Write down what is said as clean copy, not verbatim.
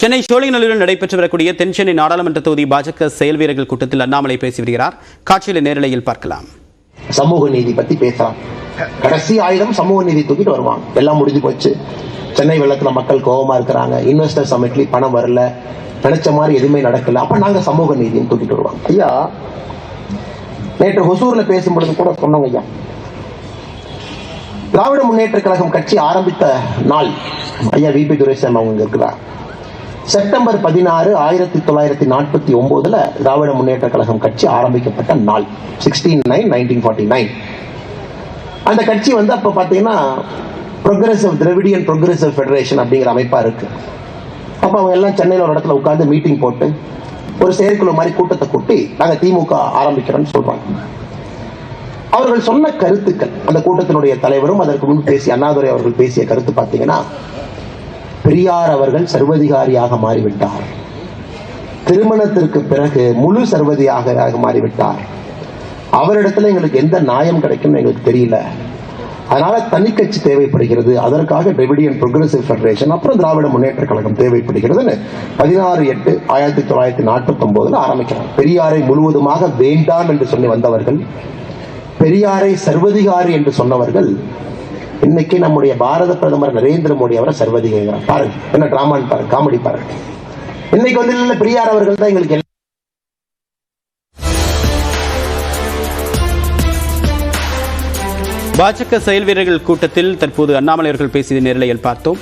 சென்னை சோழிங்கநல்லூரில் நடைபெற்று வரக்கூடிய தென்சென்னை நாடாளுமன்ற தொகுதி பாஜக செயல் வீரர்கள் கூட்டத்தில் அண்ணாமலை பேசி வருகிறார். காட்சியில் நேரலையில் பார்க்கலாம். சமூக நீதி பத்தி பேசலாம். கடைசி ஆயுதம் சமூக நீதி தூக்கிட்டு வருவாங்க. எல்லாம் முடிஞ்சு போச்சு. சென்னை வெள்ளத்துல மக்கள் கோபமா இருக்கிறாங்க. இன்வெஸ்டர் சமிட்லி பணம் வரல, நினைச்ச மாதிரி எதுவுமே நடக்கல. அப்ப நாங்க சமூக நீதியும் தூக்கிட்டு வருவாங்க. ஐயா, நேற்று ஹொசூர்ல பேசும்பொழுது கூட சொன்னோங்க ஐயா, திராவிட முன்னேற்ற கழகம் கட்சி ஆரம்பித்த நாள் ஐயா விபி துரைசாமி அவங்க இருக்கிறார். செப்டம்பர் 16, 1949 திராவிட முன்னேற்ற கழகம் கட்சி ஆரம்பிக்கப்பட்ட நாள் 16/9/1949. அந்த கட்சி அப்ப பாத்தீங்கன்னா ப்ரோக்ரசிவ் திராவிடியன் ப்ரோக்ரசிவ் ஃபெடரேஷன் அப்படிங்கிற அமைப்பா இருக்கு. அப்ப அவங்க எல்லாம் சென்னையில ஒரு இடத்துல உட்கார்ந்து மீட்டிங் போட்டு ஒரு செயற்குழு மாதிரி கூட்டத்தை கூட்டி நாங்க திமுக ஆரம்பிக்கிறோம்னு சொல்றாங்க. அவர்கள் சொன்ன கருத்துக்கள், அந்த கூட்டத்தினுடைய தலைவரும் அதற்கு முன் பேசிய அண்ணாதுரை அவர்கள் பேசிய கருத்து பாத்தீங்கன்னா, பெரியார் அவர்கள் சர்வதிகாரியாக மாறிவிட்டார், திருமணத்திற்கு பிறகு முழு சர்வதிகாரியாக மாறிவிட்டார், அவரிடத்துல எங்களுக்கு எந்த நியாயம் கிடைக்கும் எங்களுக்கு தெரியல, அதனால தனி கட்சி தேவைப்படுகிறது, அதற்காக டிராவிடியன் ப்ரோக்ரசிவ் ஃபெடரேஷன் அப்புறம் திராவிட முன்னேற்ற கழகம் தேவைப்படுகிறதுன்னு 16/8/1949 ஆரம்பிக்கிறார். பெரியாரை முழுவதுமாக வேண்டாம் என்று சொல்லி வந்தவர்கள், பெரியாரை சர்வதிகாரி என்று சொன்னவர்கள், இன்னைக்கு நம்முடைய பாரத பிரதமர் நரேந்திர மோடி அவரை சர்வதிகாரி பாருங்க, என்ன டிராமான்னு பாருங்க, காமெடி பாருங்க. இன்னைக்கு இல்ல பெரியார் அவர்கள் தான் எங்களுக்கு பாஜக செயல் வீரர்கள் கூட்டத்தில் தற்போது அண்ணாமலை அவர்கள் பேசிய நேரலையில் பார்த்தோம்.